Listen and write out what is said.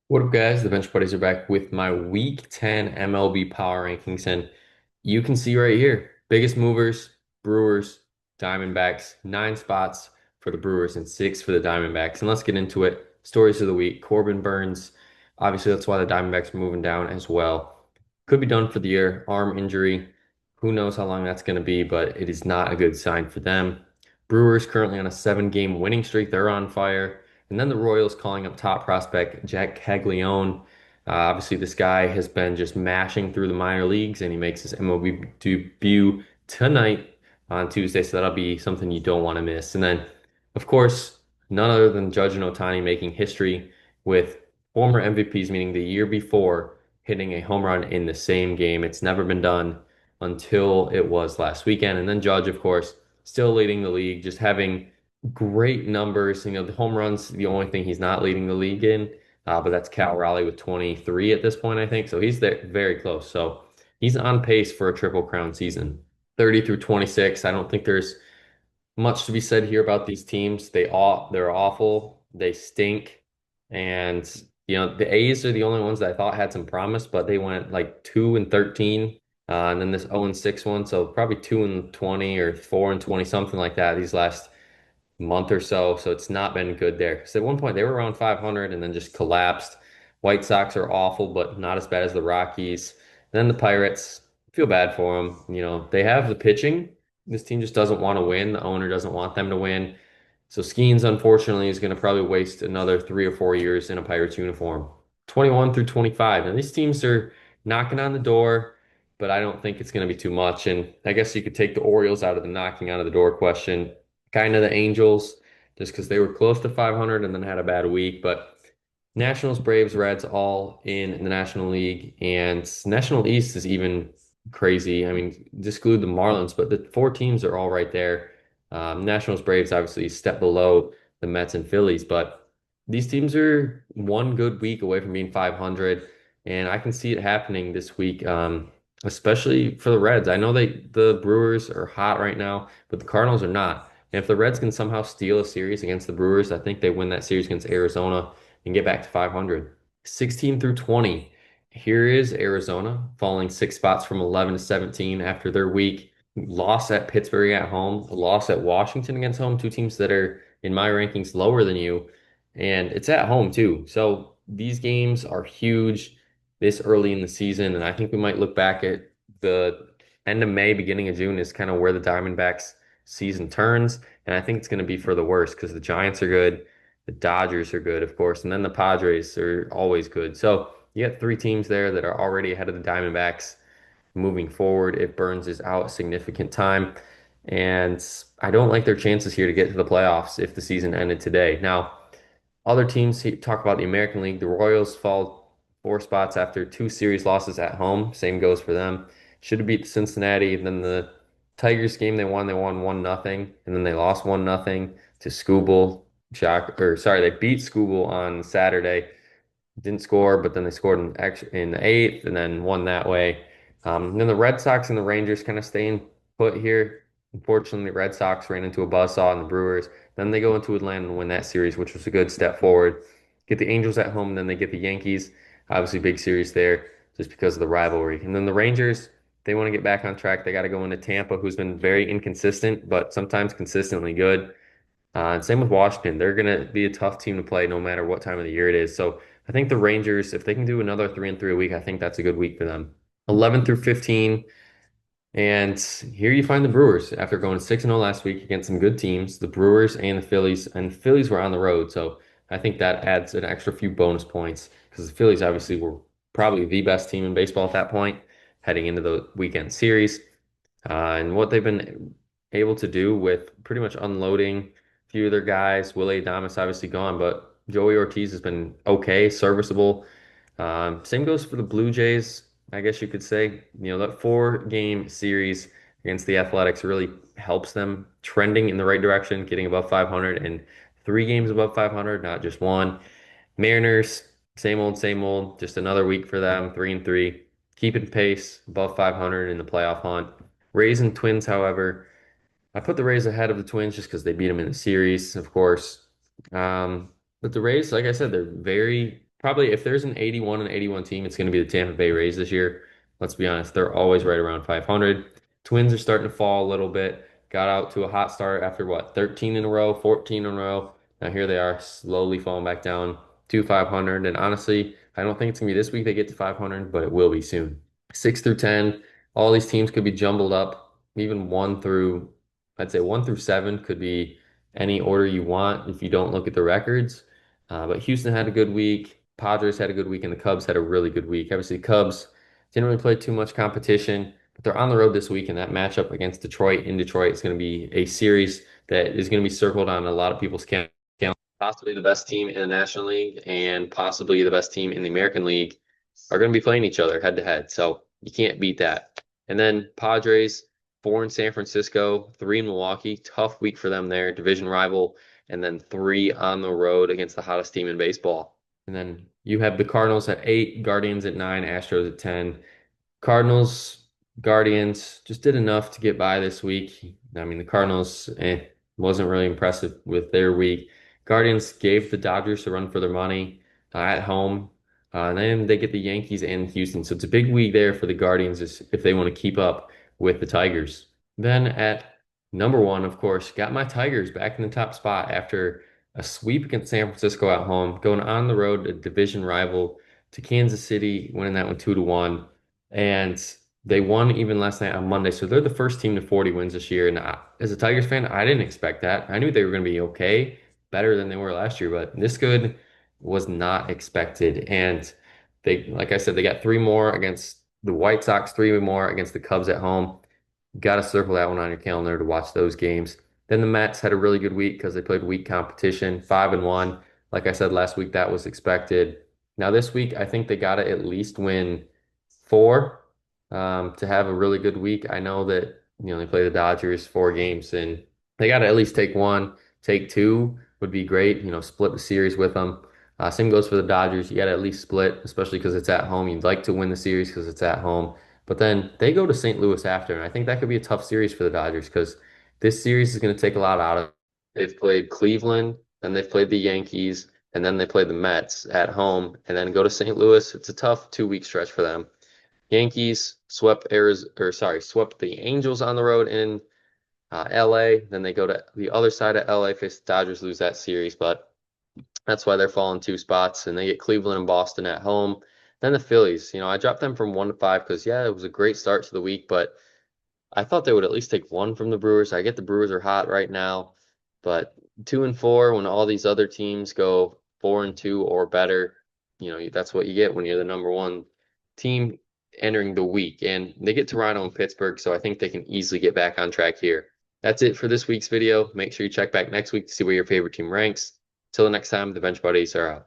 What up, guys? The Bench Buddies are back with my Week 10 MLB Power Rankings, and you can see right here, biggest movers, Brewers, Diamondbacks, 9 spots for the Brewers and 6 for the Diamondbacks. And let's get into it. Stories of the week. Corbin Burns, obviously that's why the Diamondbacks are moving down as well. Could be done for the year. Arm injury. Who knows how long that's going to be, but it is not a good sign for them. Brewers currently on a 7-game winning streak. They're on fire. And then the Royals calling up top prospect Jack Caglione. Obviously, this guy has been just mashing through the minor leagues, and he makes his MLB debut tonight on Tuesday. So that'll be something you don't want to miss. And then, of course, none other than Judge and Ohtani making history with former MVPs, meaning the year before, hitting a home run in the same game. It's never been done until it was last weekend. And then Judge, of course, still leading the league, just having great numbers. The home runs, the only thing he's not leading the league in, but that's Cal Raleigh with 23 at this point, I think. So he's there very close. So he's on pace for a Triple Crown season. 30 through 26. I don't think there's much to be said here about these teams. They're awful. They stink. And the A's are the only ones that I thought had some promise, but they went like 2 and 13. And then this 0 and 6 one, so probably 2 and 20 or 4 and 20, something like that, these last month or so. So it's not been good there. Because at one point they were around 500 and then just collapsed. White Sox are awful, but not as bad as the Rockies. And then the Pirates, feel bad for them. They have the pitching. This team just doesn't want to win. The owner doesn't want them to win. So Skeens, unfortunately, is going to probably waste another 3 or 4 years in a Pirates uniform. 21 through 25. Now, these teams are knocking on the door, but I don't think it's going to be too much. And I guess you could take the Orioles out of the knocking on the door question, kind of the Angels, just because they were close to 500 and then had a bad week. But Nationals, Braves, Reds, all in the National League, and National East is even crazy. I mean, exclude the Marlins, but the 4 teams are all right there. Nationals, Braves, obviously, step below the Mets and Phillies, but these teams are one good week away from being 500, and I can see it happening this week, especially for the Reds. I know the Brewers are hot right now, but the Cardinals are not. And if the Reds can somehow steal a series against the Brewers, I think they win that series against Arizona and get back to 500. 16 through 20. Here is Arizona falling 6 spots from 11 to 17 after their week. Loss at Pittsburgh at home, a loss at Washington against home, 2 teams that are in my rankings lower than you. And it's at home too. So these games are huge this early in the season. And I think we might look back at the end of May, beginning of June is kind of where the Diamondbacks season turns. And I think it's going to be for the worse because the Giants are good. The Dodgers are good, of course, and then the Padres are always good. So you got 3 teams there that are already ahead of the Diamondbacks moving forward if Burns is out significant time. And I don't like their chances here to get to the playoffs if the season ended today. Now, other teams talk about the American League. The Royals fall 4 spots after 2 series losses at home. Same goes for them. Should have beat Cincinnati. Then the Tigers game they won. They won 1-0, and then they lost 1-0 to Scooble. Shock or sorry, they beat Scooble on Saturday. Didn't score, but then they scored in the eighth and then won that way. And then the Red Sox and the Rangers kind of staying put here. Unfortunately, the Red Sox ran into a buzzsaw in the Brewers. Then they go into Atlanta and win that series, which was a good step forward. Get the Angels at home, and then they get the Yankees. Obviously, big series there just because of the rivalry. And then the Rangers, they want to get back on track. They got to go into Tampa, who's been very inconsistent, but sometimes consistently good. And same with Washington. They're going to be a tough team to play no matter what time of the year it is. So I think the Rangers, if they can do another 3-3 a week, I think that's a good week for them. 11 through 15. And here you find the Brewers after going 6-0 last week against some good teams, the Brewers and the Phillies. And the Phillies were on the road. So I think that adds an extra few bonus points because the Phillies obviously were probably the best team in baseball at that point heading into the weekend series. And what they've been able to do with pretty much unloading a few of their guys. Willie Adames obviously gone, but Joey Ortiz has been okay, serviceable. Same goes for the Blue Jays, I guess you could say. That 4-game series against the Athletics really helps them trending in the right direction, getting above 500 and 3 games above 500, not just one. Mariners, same old, just another week for them, 3-3, keeping pace above 500 in the playoff hunt. Rays and Twins, however, I put the Rays ahead of the Twins just because they beat them in the series, of course. But the Rays, like I said, they're very probably if there's an 81 and 81 team, it's going to be the Tampa Bay Rays this year. Let's be honest, they're always right around 500. Twins are starting to fall a little bit. Got out to a hot start after what, 13 in a row, 14 in a row. Now here they are slowly falling back down to 500. And honestly, I don't think it's going to be this week they get to 500, but it will be soon. 6 through 10, all these teams could be jumbled up. Even I'd say 1 through 7 could be any order you want if you don't look at the records. But Houston had a good week. Padres had a good week, and the Cubs had a really good week. Obviously, Cubs didn't really play too much competition, but they're on the road this week, and that matchup against Detroit in Detroit is going to be a series that is going to be circled on a lot of people's calendar. Possibly the best team in the National League and possibly the best team in the American League are going to be playing each other head to head. So you can't beat that. And then Padres, 4 in San Francisco, 3 in Milwaukee. Tough week for them there, division rival, and then 3 on the road against the hottest team in baseball. And then you have the Cardinals at 8, Guardians at 9, Astros at 10. Cardinals, Guardians just did enough to get by this week. I mean, the Cardinals wasn't really impressive with their week. Guardians gave the Dodgers a run for their money at home. And then they get the Yankees and Houston. So it's a big week there for the Guardians if they want to keep up with the Tigers. Then at number 1, of course, got my Tigers back in the top spot after a sweep against San Francisco at home, going on the road, a division rival to Kansas City, winning that one 2-1. And they won even last night on Monday. So they're the first team to 40 wins this year. And as a Tigers fan, I didn't expect that. I knew they were going to be okay, better than they were last year, but this good was not expected. And like I said, they got 3 more against the White Sox, 3 more against the Cubs at home. Got to circle that one on your calendar to watch those games. Then the Mets had a really good week because they played weak competition, 5-1. Like I said last week, that was expected. Now this week, I think they got to at least win 4 to have a really good week. I know that they play the Dodgers 4 games, and they got to at least take 1, take 2 would be great. Split the series with them. Same goes for the Dodgers. You got to at least split, especially because it's at home. You'd like to win the series because it's at home. But then they go to St. Louis after, and I think that could be a tough series for the Dodgers because this series is going to take a lot out of it. They've played Cleveland, then they've played the Yankees, and then they play the Mets at home, and then go to St. Louis. It's a tough 2-week stretch for them. Yankees swept the Angels on the road in LA. Then they go to the other side of LA, face the Dodgers, lose that series, but that's why they're falling 2 spots, and they get Cleveland and Boston at home. Then the Phillies, I dropped them from 1 to 5 because, yeah, it was a great start to the week, but I thought they would at least take 1 from the Brewers. I get the Brewers are hot right now, but 2 and 4 when all these other teams go 4 and 2 or better, that's what you get when you're the number 1 team entering the week. And they get Toronto and Pittsburgh, so I think they can easily get back on track here. That's it for this week's video. Make sure you check back next week to see where your favorite team ranks. Till the next time, the Bench Buddies are out.